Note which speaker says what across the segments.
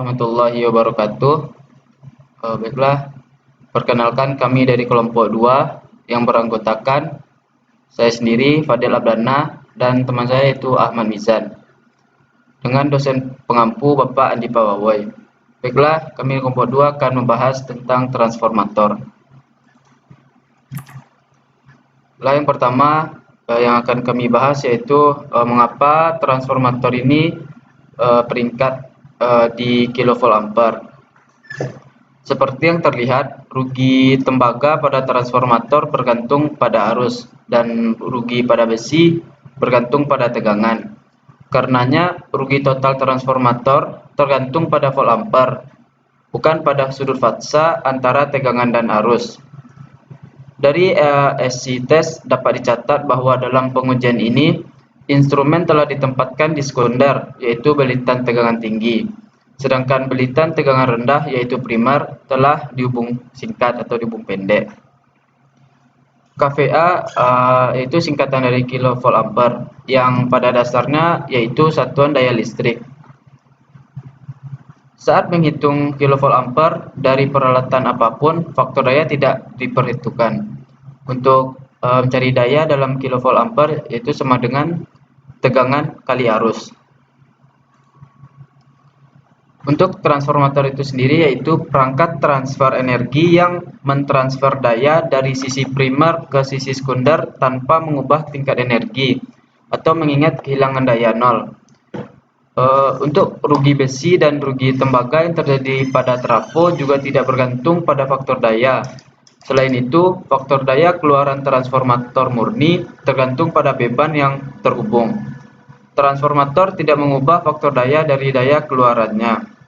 Speaker 1: warahmatullahi wabarakatuh. Baiklah, perkenalkan kami dari kelompok 2 yang beranggotakan saya sendiri, Fadil Abdana, dan teman saya yaitu Ahmad Mizan, dengan dosen pengampu Bapak Andi Pawawoy. Baiklah, kami kelompok 2 akan membahas tentang transformator. Yang pertama yang akan kami bahas yaitu mengapa transformator ini peringkat di kilovolt ampere. Seperti yang terlihat, rugi tembaga pada transformator bergantung pada arus dan rugi pada besi bergantung pada tegangan. Karenanya, rugi total transformator tergantung pada volt ampere, bukan pada sudut faksa antara tegangan dan arus. Dari SC test dapat dicatat bahwa dalam pengujian ini, instrumen telah ditempatkan di sekunder, yaitu belitan tegangan tinggi. Sedangkan belitan tegangan rendah, yaitu primer, telah dihubung singkat atau dihubung pendek. kVA yaitu singkatan dari kilovolt ampere, yang pada dasarnya yaitu satuan daya listrik. Saat menghitung kilovolt ampere dari peralatan apapun, faktor daya tidak diperhitungkan. Untuk mencari daya dalam kilovolt ampere yaitu sama dengan tegangan kali arus. Untuk transformator itu sendiri yaitu perangkat transfer energi yang mentransfer daya dari sisi primer ke sisi sekunder tanpa mengubah tingkat energi atau mengingat kehilangan daya nol. Untuk rugi besi dan rugi tembaga yang terjadi pada trafo juga tidak bergantung pada faktor daya. Selain itu, faktor daya keluaran transformator murni tergantung pada beban yang terhubung. Transformator tidak mengubah faktor daya dari daya keluarannya.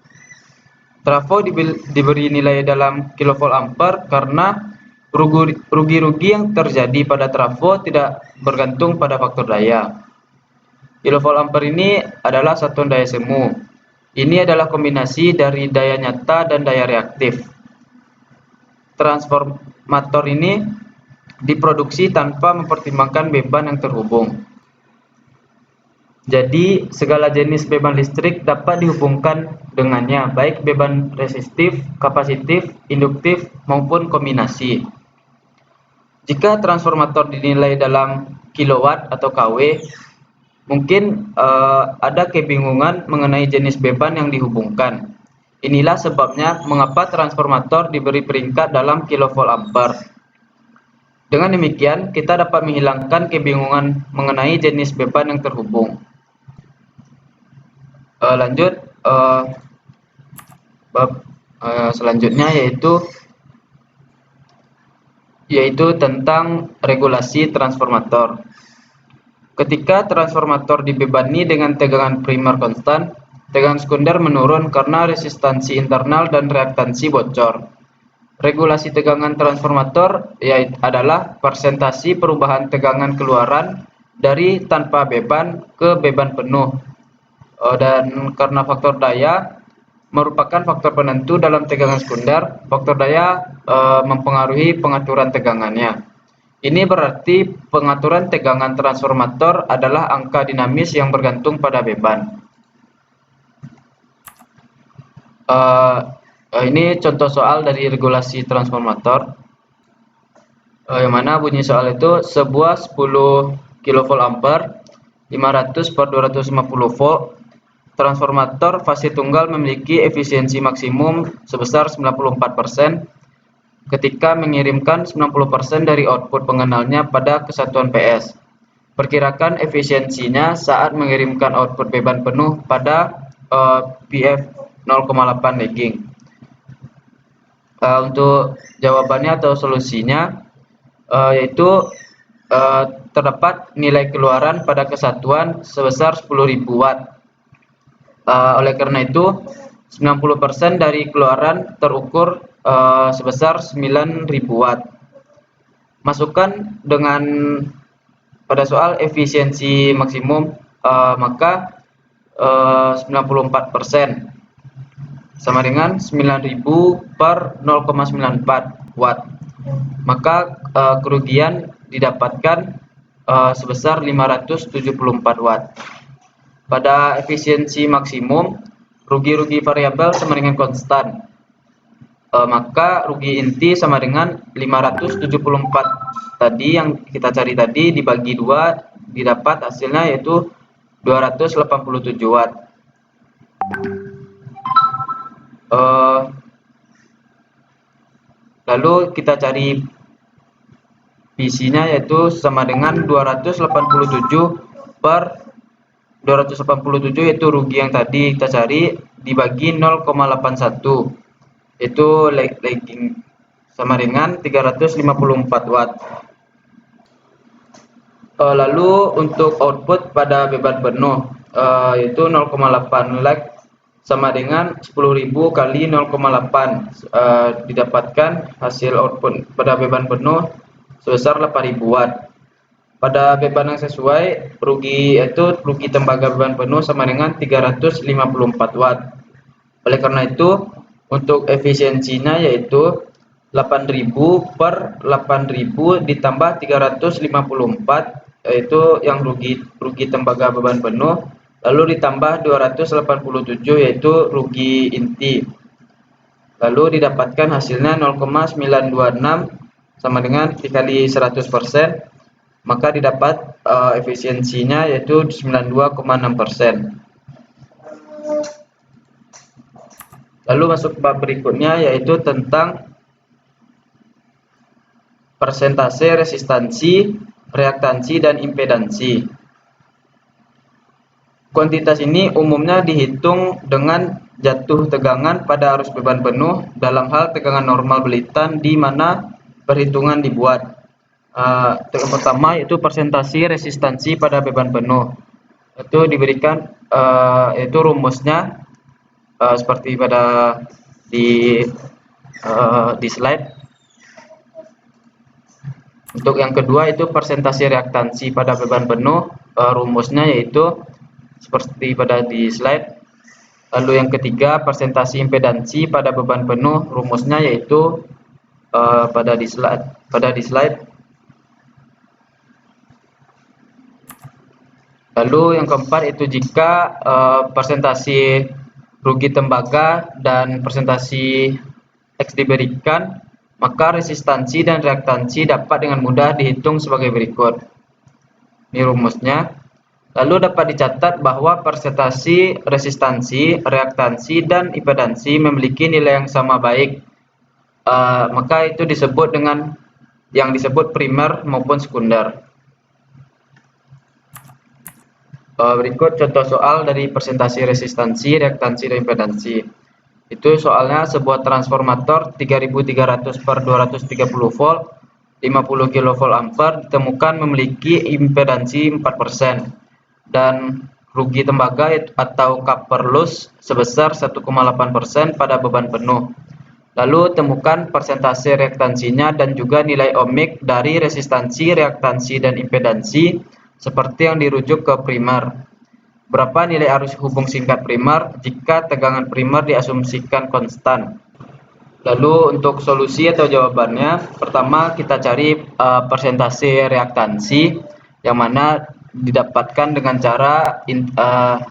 Speaker 1: Trafo diberi nilai dalam kilovolt ampere karena rugi-rugi yang terjadi pada trafo tidak bergantung pada faktor daya. Kilovolt ampere ini adalah satuan daya semu. Ini adalah kombinasi dari daya nyata dan daya reaktif. Transformator ini diproduksi tanpa mempertimbangkan beban yang terhubung. Jadi, segala jenis beban listrik dapat dihubungkan dengannya, baik beban resistif, kapasitif, induktif, maupun kombinasi. Jika transformator dinilai dalam kilowatt atau kW, mungkin ada kebingungan mengenai jenis beban yang dihubungkan. Inilah sebabnya mengapa transformator diberi peringkat dalam kilovolt ampere. Dengan demikian, kita dapat menghilangkan kebingungan mengenai jenis beban yang terhubung. Lanjut, bab selanjutnya yaitu tentang regulasi transformator. Ketika transformator dibebani dengan tegangan primer konstan, tegangan sekunder menurun karena resistansi internal dan reaktansi bocor. Regulasi tegangan transformator adalah persentasi perubahan tegangan keluaran dari tanpa beban ke beban penuh. Dan karena faktor daya merupakan faktor penentu dalam tegangan sekunder, faktor daya mempengaruhi pengaturan tegangannya. Ini berarti pengaturan tegangan transformator adalah angka dinamis yang bergantung pada beban. Ini contoh soal dari regulasi transformator, yang mana bunyi soal itu sebuah 10 kilovolt ampere 500 per 250 volt transformator fase tunggal memiliki efisiensi maksimum sebesar 94% ketika mengirimkan 90% dari output pengenalnya pada kesatuan PS. Perkirakan efisiensinya saat mengirimkan output beban penuh pada PF 0,8 lagging. Untuk jawabannya atau solusinya yaitu terdapat nilai keluaran pada kesatuan sebesar 10.000 watt. Oleh karena itu 90% dari keluaran terukur sebesar 9.000 watt. Masukkan dengan pada soal efisiensi maksimum, maka 94% sama dengan 9.000 per 0,94 watt. Maka kerugian didapatkan sebesar 574 watt. Pada efisiensi maksimum, rugi-rugi variabel sama dengan konstan. Maka rugi inti sama dengan 574 tadi yang kita cari tadi dibagi 2 didapat hasilnya yaitu 287 watt. Lalu kita cari PC-nya yaitu sama dengan 287 per 287 yaitu rugi yang tadi kita cari dibagi 0,81 itu lagging sama dengan 354 watt. Lalu untuk output pada beban penuh yaitu 0,8 lag sama dengan 10.000 kali 0,8 didapatkan hasil output pada beban penuh sebesar 8.000 watt. Pada beban yang sesuai rugi tembaga beban penuh sama dengan 354 watt. Oleh karena itu untuk efisiensinya yaitu 8.000 per 8.000 ditambah 354 yaitu yang rugi tembaga beban penuh, lalu ditambah 287 yaitu rugi inti, lalu didapatkan hasilnya 0,926 sama dengan dikali 100%, maka didapat efisiensinya yaitu 92,6%. Lalu masuk bab berikutnya yaitu tentang persentase resistansi, reaktansi, dan impedansi. Kuantitas ini umumnya dihitung dengan jatuh tegangan pada arus beban penuh dalam hal tegangan normal belitan di mana perhitungan dibuat. Yang pertama yaitu persentase resistansi pada beban penuh. Itu diberikan yaitu rumusnya seperti pada di slide. Untuk yang kedua itu persentase reaktansi pada beban penuh, rumusnya yaitu seperti pada di slide. Lalu yang ketiga persentase impedansi pada beban penuh, rumusnya yaitu pada di slide. Lalu yang keempat itu jika persentase rugi tembaga dan persentase X diberikan, maka resistansi dan reaktansi dapat dengan mudah dihitung sebagai berikut. Ini rumusnya. Lalu dapat dicatat bahwa persentase resistansi, reaktansi, dan impedansi memiliki nilai yang sama baik. Maka itu disebut dengan yang disebut primer maupun sekunder. Berikut contoh soal dari persentase resistansi, reaktansi, dan impedansi. Itu soalnya sebuah transformator 3300 per 230 volt 50 kV ampere ditemukan memiliki impedansi 4% dan rugi tembaga atau copper loss sebesar 1,8% pada beban penuh. Lalu temukan persentase reaktansinya dan juga nilai ohmik dari resistansi, reaktansi, dan impedansi seperti yang dirujuk ke primer. Berapa nilai arus hubung singkat primer jika tegangan primer diasumsikan konstan? Lalu untuk solusi atau jawabannya, pertama kita cari persentase reaktansi yang mana didapatkan dengan cara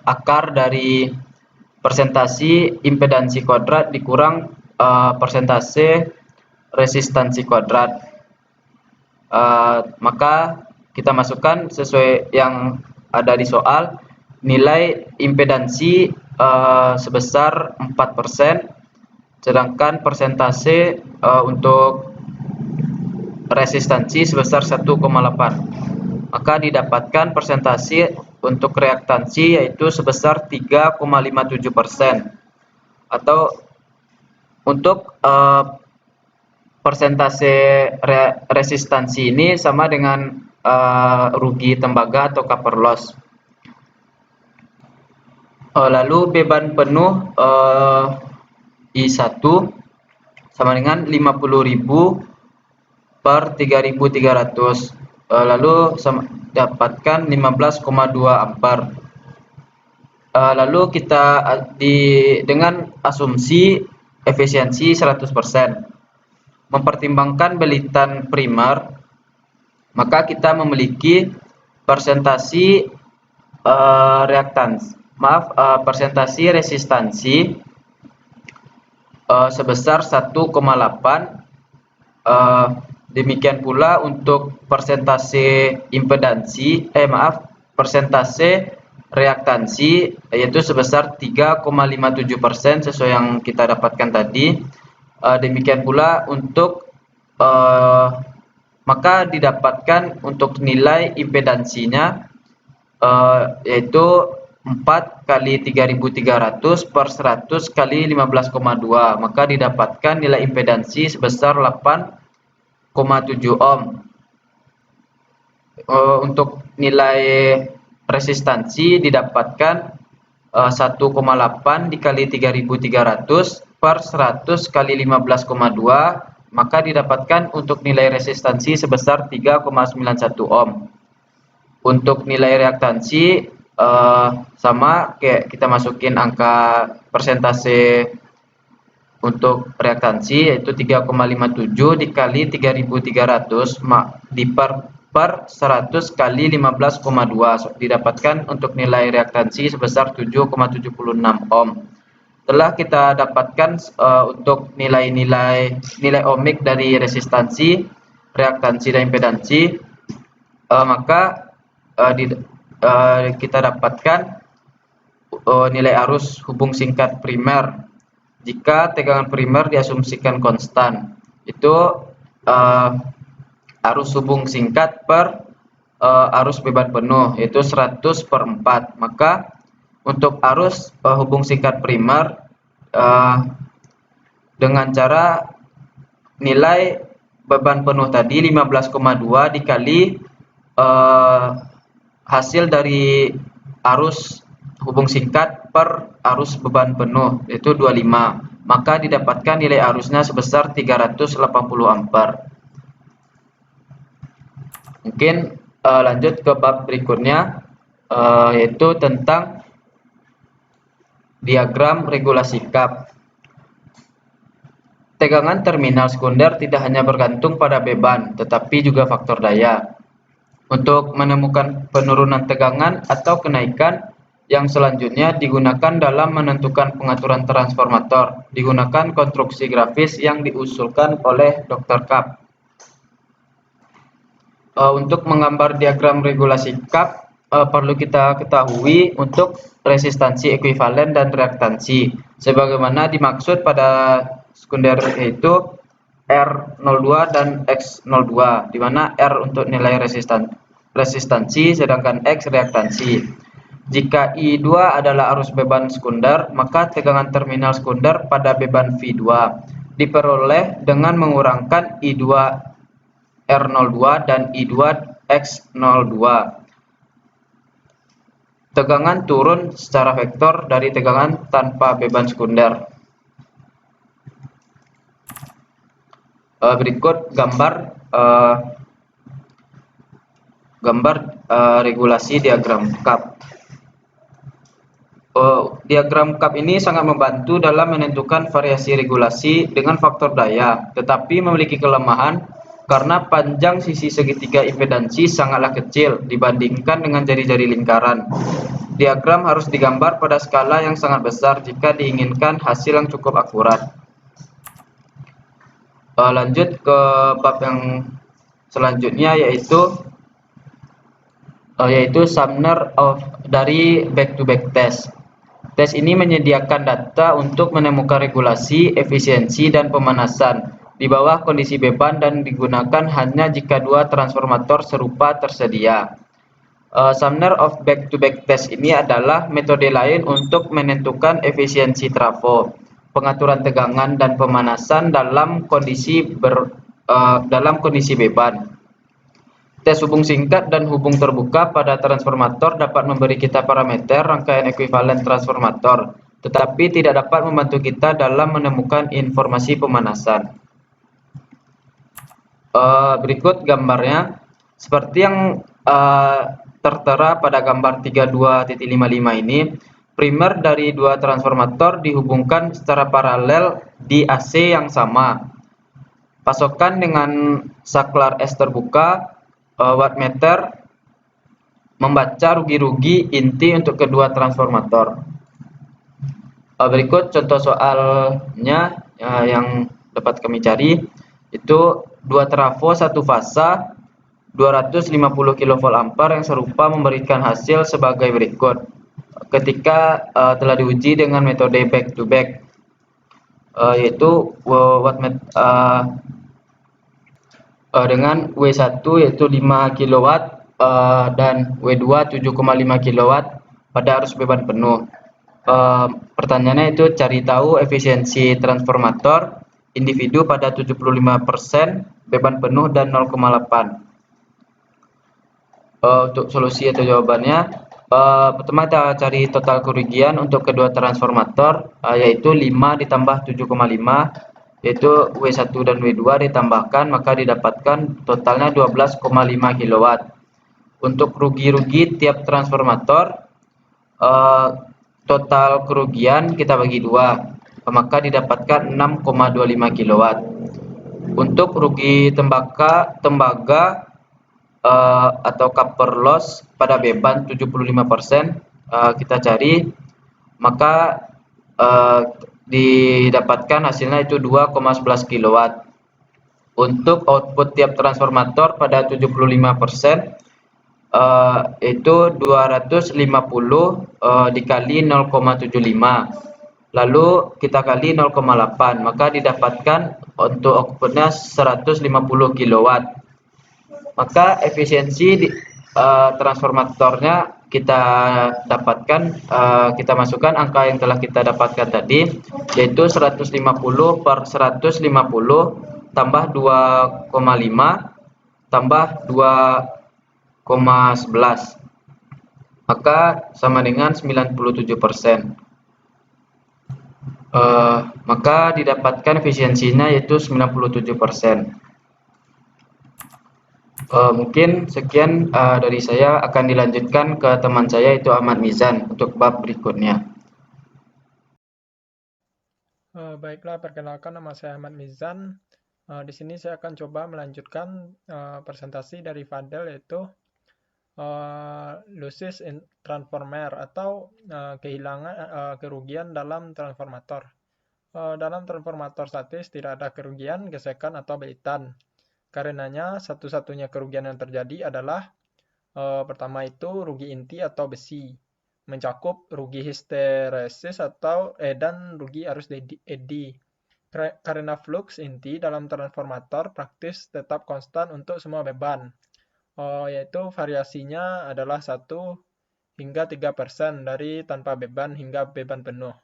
Speaker 1: akar dari persentase impedansi kuadrat dikurang persentase resistansi kuadrat. Maka kita masukkan sesuai yang ada di soal, nilai impedansi sebesar 4%, sedangkan persentase untuk resistansi sebesar 1,8. Maka didapatkan persentase untuk reaktansi yaitu sebesar 3,57%. Atau untuk persentase resistansi ini sama dengan rugi tembaga atau copper loss. Lalu beban penuh I1 sama dengan 50.000 per 3.300. Lalu dapatkan 15,2 ampere. Lalu kita dengan asumsi efisiensi 100%. Mempertimbangkan belitan primer, maka kita memiliki persentase persentase resistansi sebesar 1,8. Demikian pula untuk persentase persentase reaktansi yaitu sebesar 3,57% sesuai yang kita dapatkan tadi. Demikian pula untuk maka didapatkan untuk nilai impedansinya yaitu 4 kali 3300 per 100 kali 15,2, maka didapatkan nilai impedansi sebesar 8,7 ohm. Untuk nilai resistansi didapatkan 1,8 dikali 3300 per 100 kali 15,2, maka didapatkan untuk nilai resistansi sebesar 3,91 ohm. Untuk nilai reaktansi sama kayak kita masukin angka persentase untuk reaktansi yaitu 3,57 dikali 3300 per 100 kali 15,2, didapatkan untuk nilai reaktansi sebesar 7,76 ohm. Telah kita dapatkan untuk nilai ohmik dari resistansi, reaktansi dan impedansi, maka kita dapatkan nilai arus hubung singkat primer. Jika tegangan primer diasumsikan konstan, itu arus hubung singkat per arus beban penuh yaitu 100/4. Maka untuk arus hubung singkat primer dengan cara nilai beban penuh tadi 15,2 dikali hasil dari arus hubung singkat per arus beban penuh yaitu 25, maka didapatkan nilai arusnya sebesar 380 ampere. Mungkin lanjut ke bab berikutnya yaitu tentang diagram regulasi kap. Tegangan terminal sekunder tidak hanya bergantung pada beban tetapi juga faktor daya. Untuk menemukan penurunan tegangan atau kenaikan yang selanjutnya digunakan dalam menentukan pengaturan transformator, digunakan konstruksi grafis yang diusulkan oleh Dr. Kapp. Untuk menggambar diagram regulasi kap perlu kita ketahui untuk resistansi ekuivalen dan reaktansi sebagaimana dimaksud pada sekunder yaitu R02 dan X02, di mana R untuk nilai resistansi sedangkan X reaktansi. Jika I2 adalah arus beban sekunder, maka tegangan terminal sekunder pada beban V2 diperoleh dengan mengurangkan I2 R02 dan I2 X02. Tegangan turun secara vektor dari tegangan tanpa beban sekunder. Berikut gambar regulasi diagram kap. Diagram kap ini sangat membantu dalam menentukan variasi regulasi dengan faktor daya, tetapi memiliki kelemahan karena panjang sisi segitiga impedansi sangatlah kecil dibandingkan dengan jari-jari lingkaran. Diagram harus digambar pada skala yang sangat besar jika diinginkan hasil yang cukup akurat. Lanjut ke bab yang selanjutnya yaitu Sumner dari back-to-back test. Tes ini menyediakan data untuk menemukan regulasi, efisiensi, dan pemanasan di bawah kondisi beban dan digunakan hanya jika dua transformator serupa tersedia. Sumner of back-to-back test ini adalah metode lain untuk menentukan efisiensi trafo, pengaturan tegangan dan pemanasan dalam kondisi beban. Tes hubung singkat dan hubung terbuka pada transformator dapat memberi kita parameter rangkaian ekuivalen transformator, tetapi tidak dapat membantu kita dalam menemukan informasi pemanasan. Berikut gambarnya seperti yang tertera pada gambar 32.55 ini. Primer dari dua transformator dihubungkan secara paralel di AC yang sama. Pasokan dengan saklar S terbuka, wattmeter membaca rugi-rugi inti untuk kedua transformator. Berikut contoh soalnya yang dapat kami cari, itu 2 trafo 1 fasa 250 kV ampere yang serupa memberikan hasil sebagai berikut. Ketika telah diuji dengan metode back to back, yaitu dengan W1 yaitu 5 kW dan W2 7,5 kW pada arus beban penuh. Pertanyaannya itu cari tahu efisiensi transformator individu pada 75%, beban penuh dan 0,8. Untuk solusi atau jawabannya, pertama kita cari total kerugian untuk kedua transformator, yaitu 5 ditambah 7,5, yaitu W1 dan W2 ditambahkan, maka didapatkan totalnya 12,5 kW. Untuk rugi-rugi tiap transformator, total kerugian kita bagi 2, maka didapatkan 6,25 kW. Untuk rugi tembaga atau copper loss pada beban 75%, kita cari, maka didapatkan hasilnya itu 2,11 kW. Untuk output tiap transformator pada 75%, itu 250 dikali 0,75, lalu kita kali 0,8, maka didapatkan untuk outputnya 150 kW. Maka efisiensi transformatornya kita dapatkan, kita masukkan angka yang telah kita dapatkan tadi, yaitu 150 per 150 tambah 2,5 tambah 2,11, maka sama dengan 97%. Maka didapatkan efisiensinya yaitu 97%. Mungkin sekian dari saya, akan dilanjutkan ke teman saya itu Ahmad Mizan untuk bab berikutnya.
Speaker 2: Baiklah, perkenalkan, nama saya Ahmad Mizan. Di sini saya akan coba melanjutkan presentasi dari Fadel, yaitu losses in transformer atau kerugian dalam transformator. Dalam transformator statis tidak ada kerugian, gesekan atau belitan. Karenanya satu-satunya kerugian yang terjadi adalah pertama itu rugi inti atau besi, mencakup rugi histeresis dan rugi arus eddy. Karena flux inti dalam transformator praktis tetap konstan untuk semua beban, yaitu variasinya adalah 1 hingga 3% dari tanpa beban hingga beban penuh.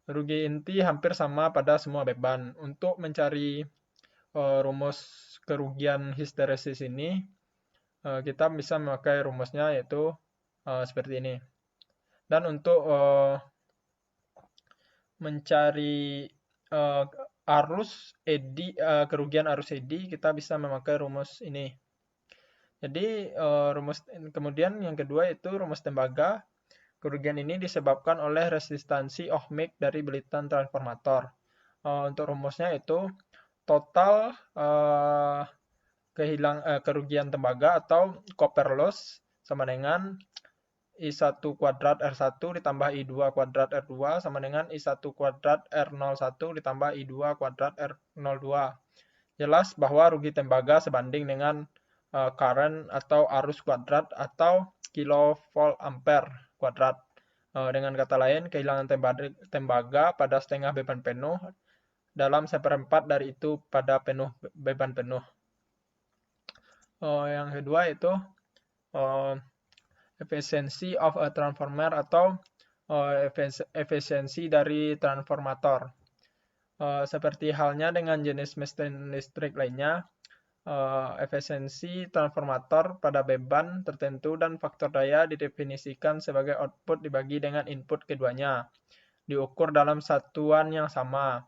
Speaker 2: Rugi inti hampir sama pada semua beban. Untuk mencari rumus kerugian histeresis ini, kita bisa memakai rumusnya, yaitu seperti ini. Dan untuk mencari kerugian arus eddy, kita bisa memakai rumus ini. Jadi kemudian yang kedua itu rumus tembaga. Kerugian ini disebabkan oleh resistansi ohmik dari belitan transformator. Untuk rumusnya itu total kerugian tembaga atau copper loss sama dengan I1 kuadrat R1 ditambah I2 kuadrat R2 sama dengan I1 kuadrat R01 ditambah I2 kuadrat R02. Jelas bahwa rugi tembaga sebanding dengan current atau arus kuadrat atau kilovolt ampere kuadrat. Dengan kata lain, kehilangan tembaga pada setengah beban penuh dalam seperempat dari itu pada beban penuh. Yang kedua itu efisiensi of a transformer atau efisiensi dari transformator. Seperti halnya dengan jenis mesin listrik lainnya, efisiensi transformator pada beban tertentu dan faktor daya didefinisikan sebagai output dibagi dengan input keduanya, diukur dalam satuan yang sama,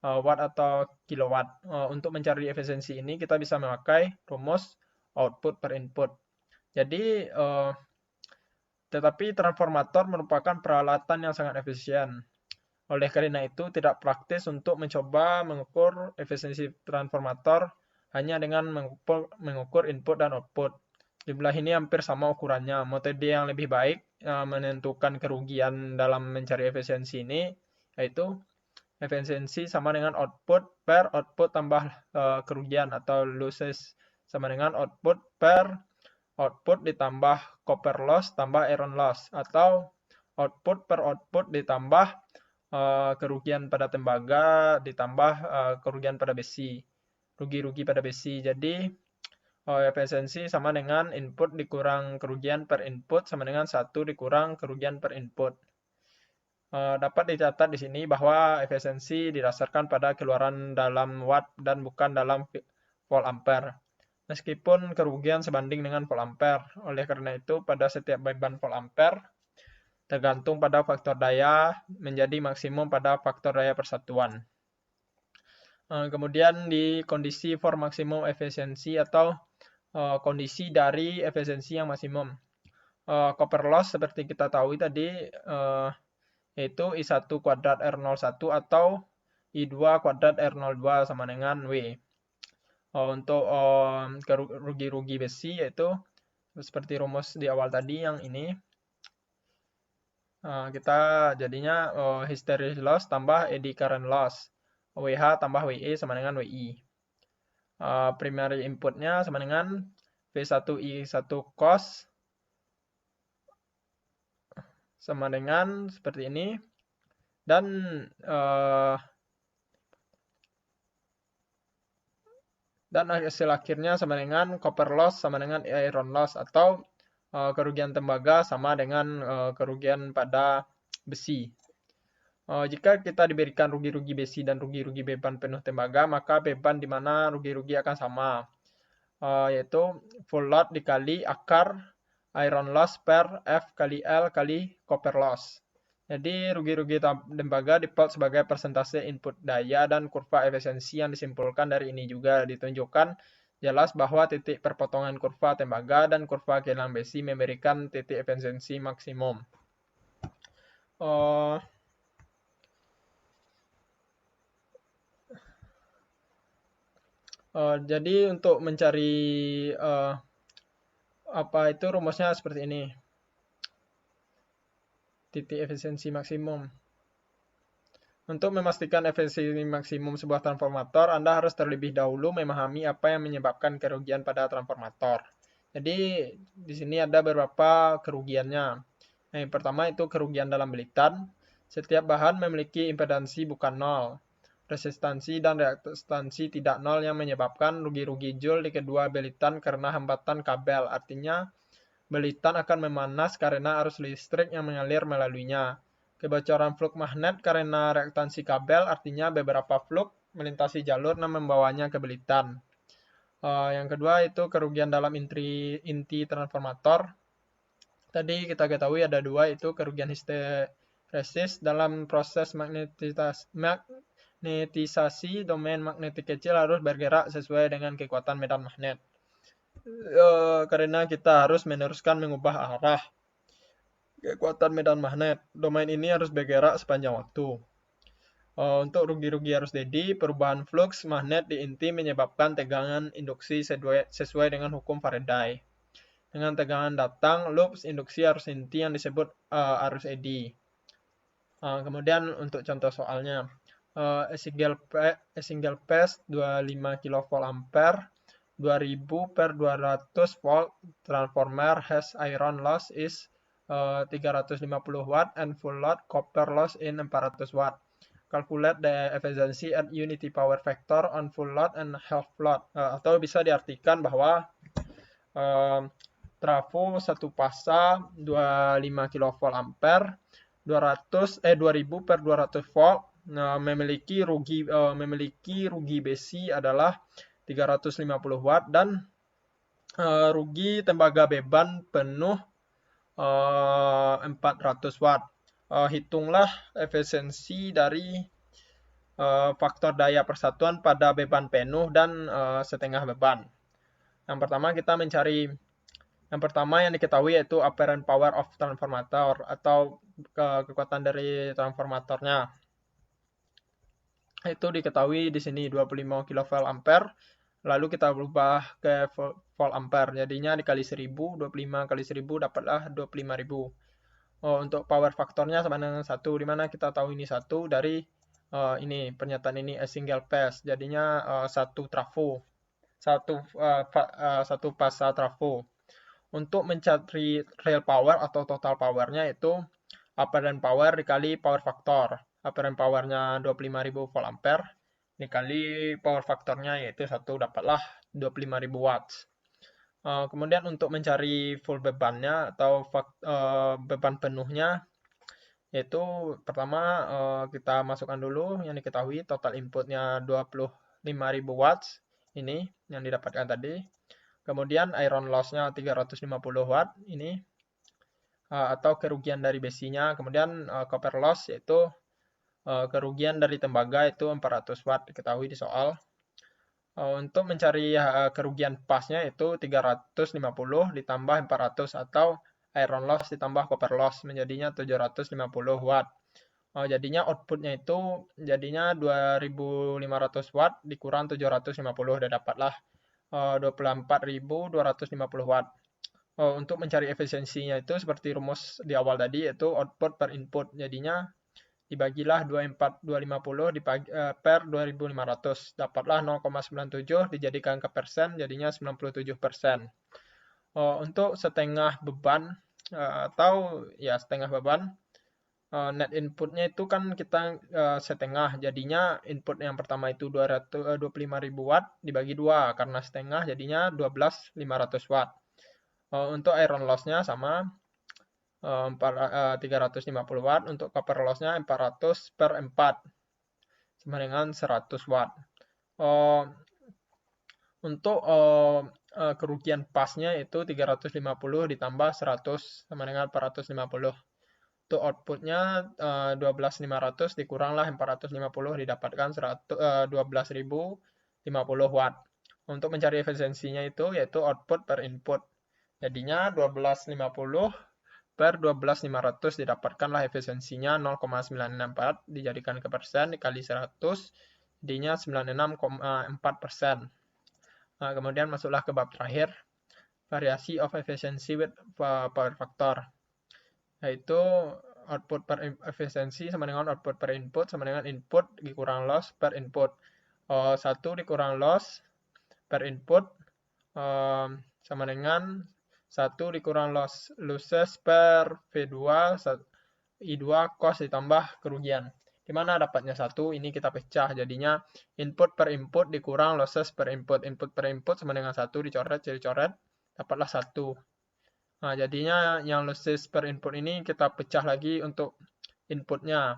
Speaker 2: watt atau kilowatt. Untuk mencari efisiensi ini kita bisa memakai rumus output per input. Jadi tetapi transformator merupakan peralatan yang sangat efisien. Oleh karena itu tidak praktis untuk mencoba mengukur efisiensi transformator hanya dengan mengukur input dan output. Jumlah ini hampir sama ukurannya. Metode yang lebih baik menentukan kerugian dalam mencari efisiensi ini yaitu efisiensi sama dengan output per output tambah kerugian, atau losses sama dengan output per output ditambah copper loss tambah iron loss, atau output per output ditambah kerugian pada tembaga ditambah kerugian pada besi, rugi-rugi pada besi. Jadi efisiensi sama dengan input dikurang kerugian per input sama dengan 1 dikurang kerugian per input. Dapat dicatat di sini bahwa efisiensi didasarkan pada keluaran dalam watt dan bukan dalam volt ampere. Meskipun kerugian sebanding dengan volt ampere. Oleh karena itu, pada setiap beban volt ampere tergantung pada faktor daya menjadi maksimum pada faktor daya persatuan. Kemudian di kondisi for maksimum efisiensi atau kondisi dari efisiensi yang maksimum. Copper loss seperti kita tahu tadi yaitu I1 kuadrat R01 atau I2 kuadrat R02 sama dengan W. Untuk rugi-rugi besi yaitu seperti rumus di awal tadi yang ini. Kita jadinya hysteresis loss tambah eddy current loss. WH tambah WE sama dengan WI. Primary inputnya sama dengan V1I1 cos sama dengan seperti ini. Dan hasil akhirnya sama dengan copper loss sama dengan iron loss, atau kerugian tembaga sama dengan kerugian pada besi. Jika kita diberikan rugi-rugi besi dan rugi-rugi beban penuh tembaga, maka beban di mana rugi-rugi akan sama, yaitu full load dikali akar iron loss per F kali L kali copper loss. Jadi rugi-rugi tembaga diplot sebagai persentase input daya, dan kurva efisiensi yang disimpulkan dari ini juga ditunjukkan jelas bahwa titik perpotongan kurva tembaga dan kurva kehilangan besi memberikan titik efisiensi maksimum. Jadi untuk mencari apa itu rumusnya seperti ini. Titik efisiensi maksimum. Untuk memastikan efisiensi maksimum sebuah transformator, Anda harus terlebih dahulu memahami apa yang menyebabkan kerugian pada transformator. Jadi di sini ada beberapa kerugiannya. Yang pertama itu kerugian dalam belitan. Setiap bahan memiliki impedansi bukan nol, resistansi dan reaktansi tidak nol yang menyebabkan rugi-rugi joule di kedua belitan karena hambatan kabel. Artinya belitan akan memanas karena arus listrik yang mengalir melaluinya. Kebocoran flux magnet karena reaktansi kabel, artinya beberapa flux melintasi jalur dan membawanya ke belitan. Yang kedua itu kerugian dalam inti transformator. Tadi kita ketahui ada dua, itu kerugian histeresis dalam proses magnetisasi. Domain magnetik kecil harus bergerak sesuai dengan kekuatan medan magnet. Karena kita harus meneruskan mengubah arah kekuatan medan magnet, domain ini harus bergerak sepanjang waktu. Untuk rugi-rugi arus steady, perubahan flux magnet di inti menyebabkan tegangan induksi sesuai dengan hukum Faraday. Dengan tegangan datang, loops induksi arus inti yang disebut arus eddy. Kemudian untuk contoh soalnya, a single phase 25 kV ampere 2000 per 200 volt transformer has iron loss is 350 watt and full load copper loss in 400 watt. Calculate the efficiency at unity power factor on full load and half load. Atau bisa diartikan bahwa trafo satu pasa 25 kV ampere 2000 per 200 volt memiliki rugi besi adalah 350 watt dan rugi tembaga beban penuh 400 watt. Hitunglah efisiensi dari faktor daya persatuan pada beban penuh dan setengah beban. Yang pertama yang diketahui yaitu apparent power of transformator atau kekuatan dari transformatornya. Itu diketahui di sini 25 kV ampere lalu kita ubah ke volt ampere, jadinya dikali 1000, 25 kali 1000 dapatlah 25.000. Untuk power faktornya sama dengan 1, dimana kita tahu ini 1 dari ini pernyataan ini a single phase, jadinya satu trafo, satu fasa trafo. Untuk mencari real power atau total powernya itu apparent power dikali power faktor. Apparent powernya 25.000 volt ampere dikali power faktornya yaitu 1, dapatlah 25.000 watts. Kemudian untuk mencari full bebannya atau beban penuhnya, yaitu pertama kita masukkan dulu yang diketahui total inputnya 25.000 watts, ini yang didapatkan tadi. Kemudian iron loss-nya 350 watt, ini atau kerugian dari besinya. Kemudian copper loss yaitu kerugian dari tembaga itu 400 watt, diketahui di soal. Untuk mencari kerugian pasnya itu 350 ditambah 400 atau iron loss ditambah copper loss menjadinya 750 watt. Jadinya outputnya itu jadinya 2500 watt dikurang 750 dan dapatlah 24.250 watt. Untuk mencari efisiensinya itu seperti rumus di awal tadi yaitu output per input, jadinya dibagilah 250 per 2500, dapatlah 0,97 dijadikan ke persen, jadinya 97%. Untuk setengah beban atau ya setengah beban, net inputnya itu kan kita setengah, jadinya input yang pertama itu 25.000 watt dibagi 2, karena setengah jadinya 12.500 watt. Untuk iron loss-nya sama 350 watt, untuk copper loss-nya 400 per 4 sama dengan 100 watt. Untuk kerugian pasnya itu 350 ditambah 100 sama dengan 450. Untuk outputnya 12.500 dikuranglah 450 didapatkan 12.050 watt. Untuk mencari efisiensinya itu yaitu output per input. Jadinya 12.50 per 12.500 didapatkanlah efisiensinya 0,964 dijadikan ke persen dikali 100 jadinya 96,4%. Kemudian masuklah ke bab terakhir, variasi of efficiency with power factor, yaitu output per efisiensi sama dengan output per input sama dengan input dikurang loss per input. 1 dikurang loss per input sama dengan 1 dikurang losses per V2 I2 cost ditambah kerugian. Di mana dapatnya 1? Ini kita pecah. Jadinya input per input dikurang losses per input. Input per input sama dengan 1 dicoret, jadi coret. Dapatlah 1. Nah, jadinya yang losses per input ini kita pecah lagi untuk inputnya.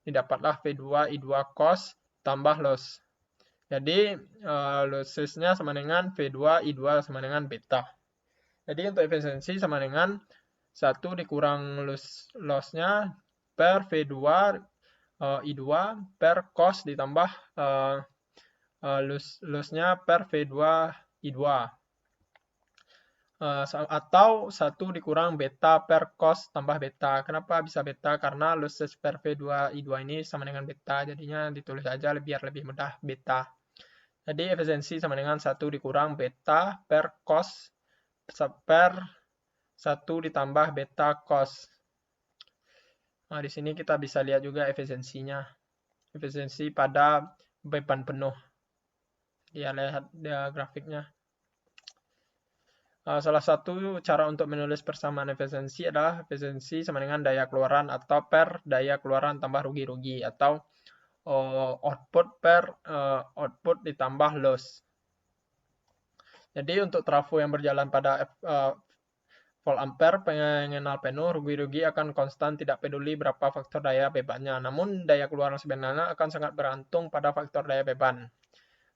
Speaker 2: Ini dapatlah V2 I2 cost tambah loss. Jadi lossesnya sama dengan V2 I2 sama dengan beta. Jadi untuk efisiensi sama dengan 1 dikurang loss-nya per V2 I2 per cost ditambah loss-nya per V2 I2. Atau 1 dikurang beta per cost tambah beta. Kenapa bisa beta? Karena losses per V2 I2 ini sama dengan beta, jadinya ditulis aja biar lebih mudah beta. Jadi efisiensi sama dengan 1 dikurang beta per cost per 1 ditambah beta cost. Nah, di sini kita bisa lihat juga efisiensinya. Efisiensi pada beban penuh. Dia lihat dia grafiknya. Salah satu cara untuk menulis persamaan efisiensi adalah efisiensi sama dengan daya keluaran atau per daya keluaran tambah rugi-rugi atau output per output ditambah loss. Jadi untuk trafo yang berjalan pada volt ampere pengenal penuh, rugi-rugi akan konstan tidak peduli berapa faktor daya bebannya. Namun daya keluaran sebenarnya akan sangat bergantung pada faktor daya beban.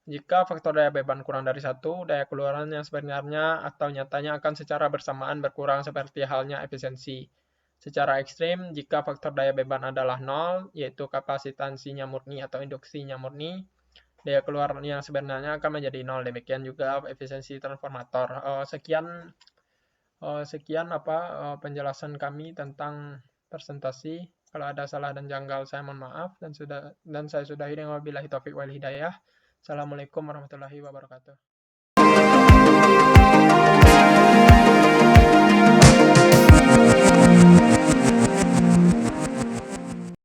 Speaker 2: Jika faktor daya beban kurang dari 1, daya keluaran yang sebenarnya atau nyatanya akan secara bersamaan berkurang seperti halnya efisiensi. Secara ekstrim, jika faktor daya beban adalah 0, yaitu kapasitansinya murni atau induksinya murni, daya keluaran yang sebenarnya akan menjadi 0. Demikian juga efisiensi transformator. Sekian penjelasan kami tentang presentasi. Kalau ada salah dan janggal saya mohon maaf dan saya sudahi dengan wabillahi taufiq wal hidayah. Assalamualaikum warahmatullahi wabarakatuh.